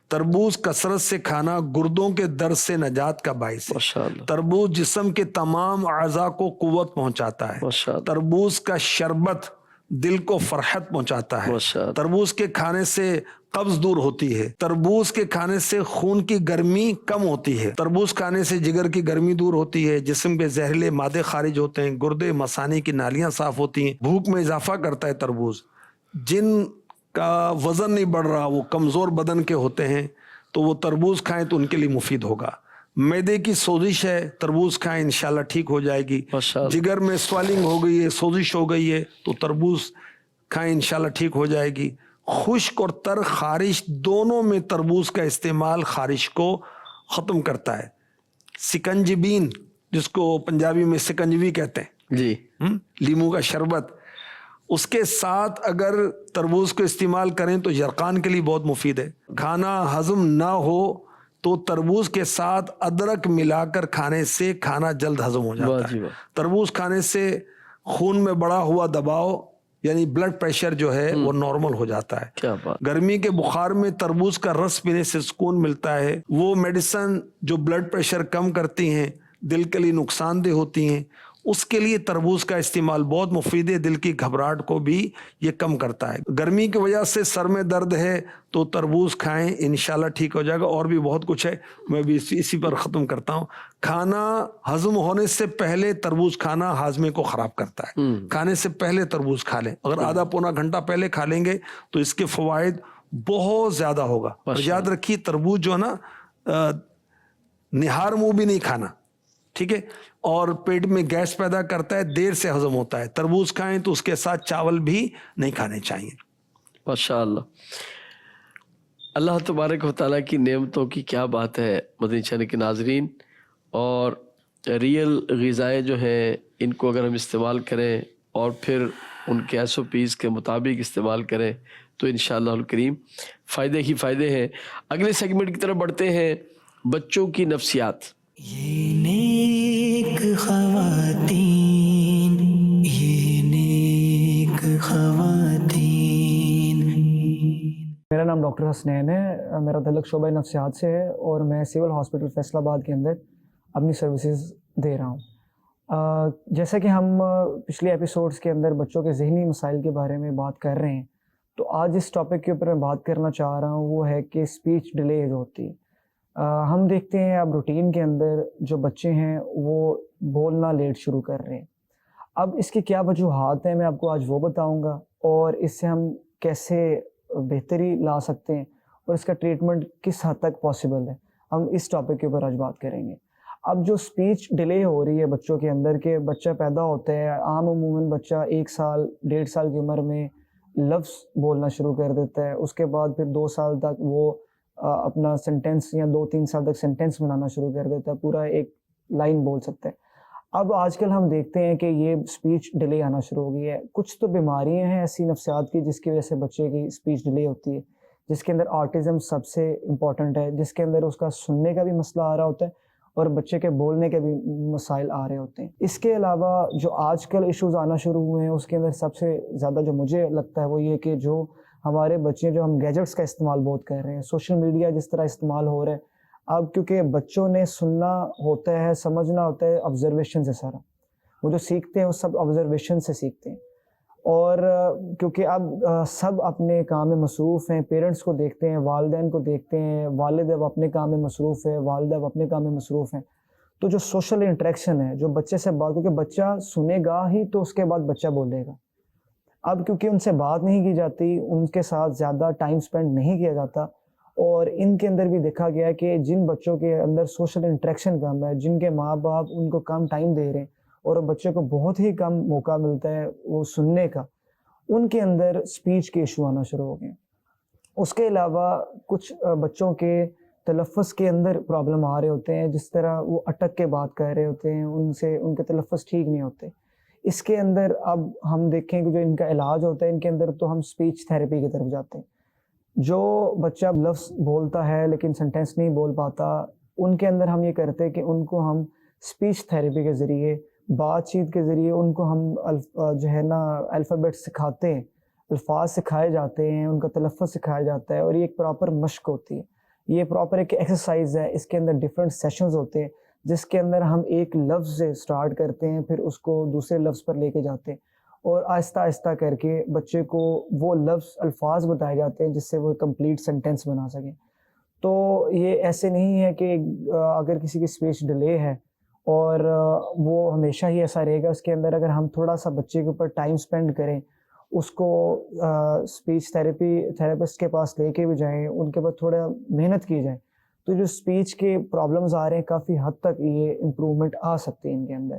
تربوز کثرت سے کھانا گردوں کے درد سے نجات کا باعث ہے. ماشاءاللہ. تربوز جسم کے تمام اعضاء کو قوت پہنچاتا ہے. ماشاءاللہ. تربوز کا شربت دل کو فرحت پہنچاتا ہے. ماشاءاللہ. تربوز کے کھانے سے قبض دور ہوتی ہے. تربوز کے کھانے سے خون کی گرمی کم ہوتی ہے. تربوز کھانے سے جگر کی گرمی دور ہوتی ہے، جسم کے زہریلے مادے خارج ہوتے ہیں، گردے مثانے کی نالیاں صاف ہوتی ہیں. بھوک میں اضافہ کرتا ہے تربوز. جن کا وزن نہیں بڑھ رہا، وہ کمزور بدن کے ہوتے ہیں، تو وہ تربوز کھائیں تو ان کے لیے مفید ہوگا. معدے کی سوزش ہے، تربوز کھائیں انشاءاللہ ٹھیک ہو جائے گی. جگر میں سویلنگ ہو گئی ہے، سوزش ہو گئی ہے، تو تربوز کھائیں انشاءاللہ ٹھیک ہو جائے گی. خشک اور تر خارش دونوں میں تربوز کا استعمال خارش کو ختم کرتا ہے. سکنجبین جس کو پنجابی میں سکنجوی کہتے ہیں، جی. لیمو کا شربت، اس کے ساتھ اگر تربوز کو استعمال کریں تو یرقان کے لیے بہت مفید ہے. کھانا ہضم نہ ہو تو تربوز کے ساتھ ادرک ملا کر کھانے سے کھانا جلد ہضم ہو جاتا ہے. تربوز کھانے سے خون میں بڑھا ہوا دباؤ یعنی بلڈ پریشر جو ہے وہ نارمل ہو جاتا ہے. کیا بات. گرمی کے بخار میں تربوز کا رس پینے سے سکون ملتا ہے. وہ میڈیسن جو بلڈ پریشر کم کرتی ہیں، دل کے لیے نقصان دہ ہوتی ہیں، اس کے لیے تربوز کا استعمال بہت مفید ہے. دل کی گھبراہٹ کو بھی یہ کم کرتا ہے. گرمی کی وجہ سے سر میں درد ہے تو تربوز کھائیں انشاءاللہ ٹھیک ہو جائے گا. اور بھی بہت کچھ ہے، میں بھی اسی پر ختم کرتا ہوں. کھانا ہضم ہونے سے پہلے تربوز کھانا ہاضمے کو خراب کرتا ہے. کھانے سے پہلے تربوز کھا لیں. اگر آدھا پونا گھنٹہ پہلے کھا لیں گے تو اس کے فوائد بہت زیادہ ہوگا. اور یاد رکھیے تربوز جو ہے نا، نہار منہ بھی نہیں کھانا، ٹھیک ہے، اور پیٹ میں گیس پیدا کرتا ہے، دیر سے ہضم ہوتا ہے. تربوز کھائیں تو اس کے ساتھ چاول بھی نہیں کھانے چاہیے. ماشاءاللہ. اللہ تبارک و تعالیٰ کی نعمتوں کی کیا بات ہے مدنی چینل کے ناظرین. اور ریئل غذائیں جو ہیں ان کو اگر ہم استعمال کریں اور پھر ان کے SOPs کے مطابق استعمال کریں تو انشاءاللہ الکریم فائدے ہی فائدے ہیں. اگلے سیگمنٹ کی طرف بڑھتے ہیں، بچوں کی نفسیات. یہ نیک خواتین، یہ نیک خواتین. میرا نام ڈاکٹر حسنین ہے، میرا تعلق شعبہ نفسیات سے ہے اور میں سول ہاسپٹل فیصل آباد کے اندر اپنی سروسز دے رہا ہوں. جیسا کہ ہم پچھلے ایپیسوڈز کے اندر بچوں کے ذہنی مسائل کے بارے میں بات کر رہے ہیں، تو آج اس ٹاپک کے اوپر میں بات کرنا چاہ رہا ہوں، وہ ہے کہ اسپیچ ڈیلے جو ہوتی ہے. ہم دیکھتے ہیں اب روٹین کے اندر جو بچے ہیں وہ بولنا لیٹ شروع کر رہے ہیں. اب اس کی کیا وجوہات ہیں میں آپ کو آج وہ بتاؤں گا، اور اس سے ہم کیسے بہتری لا سکتے ہیں اور اس کا ٹریٹمنٹ کس حد تک پاسبل ہے، ہم اس ٹاپک کے اوپر آج بات کریں گے. اب جو اسپیچ ڈیلے ہو رہی ہے بچوں کے اندر، کہ بچہ پیدا ہوتا ہے، عام عموماً بچہ 1 سال 1.5 سال کی عمر میں لفظ بولنا شروع کر دیتا ہے، اس کے بعد پھر 2 سال تک وہ اپنا سینٹینس یا 2-3 سال تک سینٹینس بنانا شروع کر دیتا ہے، پورا ایک لائن بول سکتا ہے. اب آج کل ہم دیکھتے ہیں کہ یہ اسپیچ ڈیلے آنا شروع ہو گئی ہے. کچھ تو بیماریاں ہیں ایسی نفسیات کی جس کی وجہ سے بچے کی اسپیچ ڈیلے ہوتی ہے، جس کے اندر آٹزم سب سے امپورٹنٹ ہے، جس کے اندر اس کا سننے کا بھی مسئلہ آ رہا ہوتا ہے اور بچے کے بولنے کے بھی مسائل آ رہے ہوتے ہیں. اس کے علاوہ جو آج کل ایشوز آنا شروع ہوئے ہیں، اس کے اندر سب سے زیادہ جو مجھے لگتا ہے وہ یہ کہ جو ہمارے بچے جو ہم گیجٹس کا استعمال بہت کر رہے ہیں، سوشل میڈیا جس طرح استعمال ہو رہا ہے اب، کیونکہ بچوں نے سننا ہوتا ہے، سمجھنا ہوتا ہے آبزرویشن سے سارا. وہ جو سیکھتے ہیں وہ سب آبزرویشن سے سیکھتے ہیں. اور کیونکہ اب سب اپنے کام میں مصروف ہیں، پیرنٹس کو دیکھتے ہیں، والدین کو دیکھتے ہیں، والد اب اپنے کام میں مصروف ہے، والدہ اب اپنے کام میں مصروف ہیں، تو جو سوشل انٹریکشن ہے، جو بچے سے بات، کیونکہ بچہ سنے گا ہی تو اس کے بعد بچہ بولے گا. اب کیونکہ ان سے بات نہیں کی جاتی، ان کے ساتھ زیادہ ٹائم سپینڈ نہیں کیا جاتا، اور ان کے اندر بھی دیکھا گیا کہ جن بچوں کے اندر سوشل انٹریکشن کم ہے، جن کے ماں باپ ان کو کم ٹائم دے رہے ہیں اور بچے کو بہت ہی کم موقع ملتا ہے وہ سننے کا، ان کے اندر اسپیچ کے ایشو آنا شروع ہو گئے. اس کے علاوہ کچھ بچوں کے تلفظ کے اندر پرابلم آ رہے ہوتے ہیں، جس طرح وہ اٹک کے بات کر رہے ہوتے ہیں، ان کے تلفظ ٹھیک نہیں ہوتے. اس کے اندر اب ہم دیکھیں کہ جو ان کا علاج ہوتا ہے ان کے اندر، تو ہم اسپیچ تھیراپی کی طرف جاتے ہیں. جو بچہ لفظ بولتا ہے لیکن سینٹینس نہیں بول پاتا، ان کے اندر ہم یہ کرتے ہیں کہ ان کو ہم اسپیچ تھیراپی کے ذریعے، بات چیت کے ذریعے ان کو ہم جو ہے نا الفابیٹ سکھاتے ہیں، الفاظ سکھائے جاتے ہیں، ان کا تلفظ سکھایا جاتا ہے، اور یہ ایک پراپر مشق ہوتی ہے، یہ پراپر ایک ایکسرسائز ہے. اس کے اندر ڈفرینٹ سیشنز ہوتے ہیں جس کے اندر ہم ایک لفظ سے سٹارٹ کرتے ہیں، پھر اس کو دوسرے لفظ پر لے کے جاتے ہیں، اور آہستہ آہستہ کر کے بچے کو وہ لفظ، الفاظ بتائے جاتے ہیں جس سے وہ کمپلیٹ سینٹینس بنا سکیں. تو یہ ایسے نہیں ہے کہ اگر کسی کی اسپیچ ڈیلے ہے اور وہ ہمیشہ ہی ایسا رہے گا. اس کے اندر اگر ہم تھوڑا سا بچے کے اوپر ٹائم سپینڈ کریں، اس کو اسپیچ تھراپسٹ کے پاس لے کے بھی جائیں، ان کے بعد تھوڑا محنت کی جائے، تو جو اسپیچ کے پرابلمز آ رہے ہیں کافی حد تک یہ امپرومنٹ آ سکتے ہیں ان کے اندر.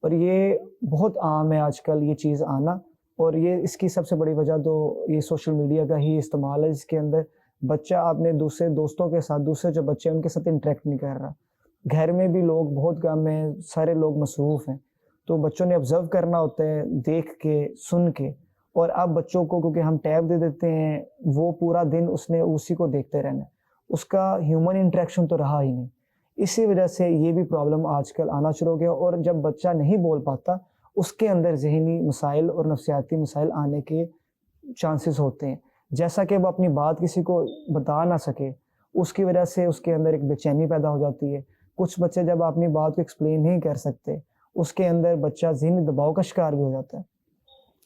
اور یہ بہت عام ہے آج کل یہ چیز آنا، اور یہ اس کی سب سے بڑی وجہ تو یہ سوشل میڈیا کا ہی استعمال ہے، جس کے اندر بچہ اپنے دوسرے دوستوں کے ساتھ، دوسرے جو بچے ہیں ان کے ساتھ انٹریکٹ نہیں کر رہا. گھر میں بھی لوگ بہت کم ہیں، سارے لوگ مصروف ہیں، تو بچوں نے آبزرو کرنا ہوتا ہے دیکھ کے، سن کے. اور اب بچوں کو کیونکہ ہم ٹیب دے دیتے ہیں، وہ پورا دن اس نے اسی کو دیکھتے رہنا، اس کا ہیومن انٹریکشن تو رہا ہی نہیں. اسی وجہ سے یہ بھی پرابلم آج کل آنا شروع ہو گیا. اور جب بچہ نہیں بول پاتا، اس کے اندر ذہنی مسائل اور نفسیاتی مسائل آنے کے چانسز ہوتے ہیں، جیسا کہ وہ اپنی بات کسی کو بتا نہ سکے، اس کی وجہ سے اس کے اندر ایک بے چینی پیدا ہو جاتی ہے. کچھ بچے جب اپنی بات کو ایکسپلین نہیں کر سکتے، اس کے اندر بچہ ذہنی دباؤ کا شکار بھی ہو جاتا ہے.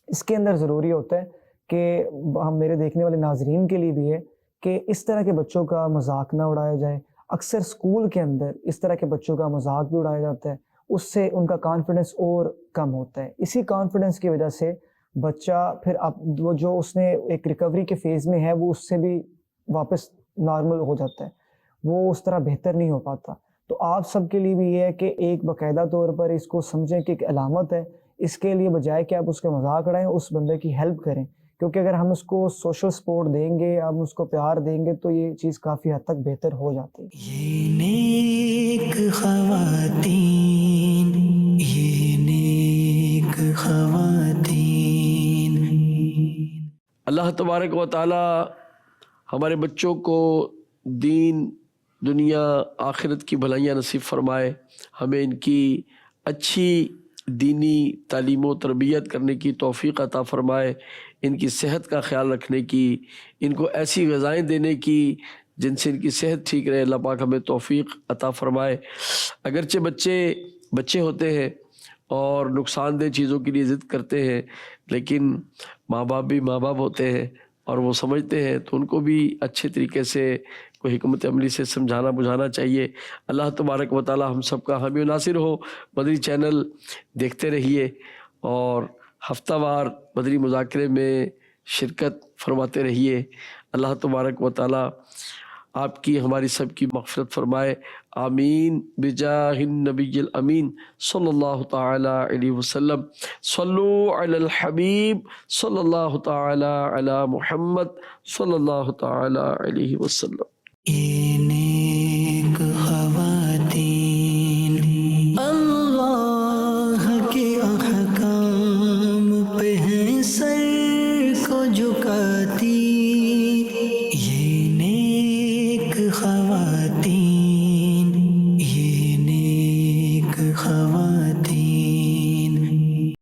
اس کے اندر ضروری ہوتا ہے کہ ہم، میرے دیکھنے والے ناظرین کے لیے بھی ہے کہ اس طرح کے بچوں کا مذاق نہ اڑایا جائے. اکثر اسکول کے اندر اس طرح کے بچوں کا مذاق بھی اڑایا جاتا ہے، اس سے ان کا کانفیڈنس اور کم ہوتا ہے. اسی کانفیڈنس کی وجہ سے بچہ پھر وہ جو اس نے ایک ریکوری کے فیز میں ہے، وہ اس سے بھی واپس نارمل ہو جاتا ہے، وہ اس طرح بہتر نہیں ہو پاتا. تو آپ سب کے لیے بھی یہ ہے کہ ایک باقاعدہ طور پر اس کو سمجھیں کہ ایک علامت ہے. اس کے لیے بجائے کہ آپ اس کے مذاق اڑائیں، اس بندے کی ہیلپ کریں، کیونکہ اگر ہم اس کو سوشل سپورٹ دیں گے، ہم اس کو پیار دیں گے، تو یہ چیز کافی حد تک بہتر ہو جاتی ہے. یہ نیک خواتین، یہ نیک خواتین. اللہ تبارک و تعالی ہمارے بچوں کو دین، دنیا، آخرت کی بھلائیاں نصیب فرمائے. ہمیں ان کی اچھی دینی تعلیم و تربیت کرنے کی توفیق عطا فرمائے، ان کی صحت کا خیال رکھنے کی، ان کو ایسی غذائیں دینے کی جن سے ان کی صحت ٹھیک رہے. اللہ پاک ہمیں توفیق عطا فرمائے. اگرچہ بچے ہوتے ہیں اور نقصان دہ چیزوں کے لیے ضد کرتے ہیں، لیکن ماں باپ بھی ماں باپ ہوتے ہیں اور وہ سمجھتے ہیں، تو ان کو بھی اچھے طریقے سے کوئی حکمت عملی سے سمجھانا بجھانا چاہیے. اللہ تبارک و تعالی ہم سب کا حامی و ناصر ہو. مدنی چینل دیکھتے رہیے اور ہفتہ وار مدنی مذاکرے میں شرکت فرماتے رہیے. اللہ تبارک و تعالی آپ کی، ہماری سب کی مغفرت فرمائے. آمین بجاہ النبی الامین صلی اللہ تعالی علیہ وسلم. صلو علی الحبیب صلی اللہ تعالی علی محمد صلی اللہ تعالی علیہ وسلم. یہ نیک خواتین اللہ کے احکام پہ ہیں سر کو جھکاتی.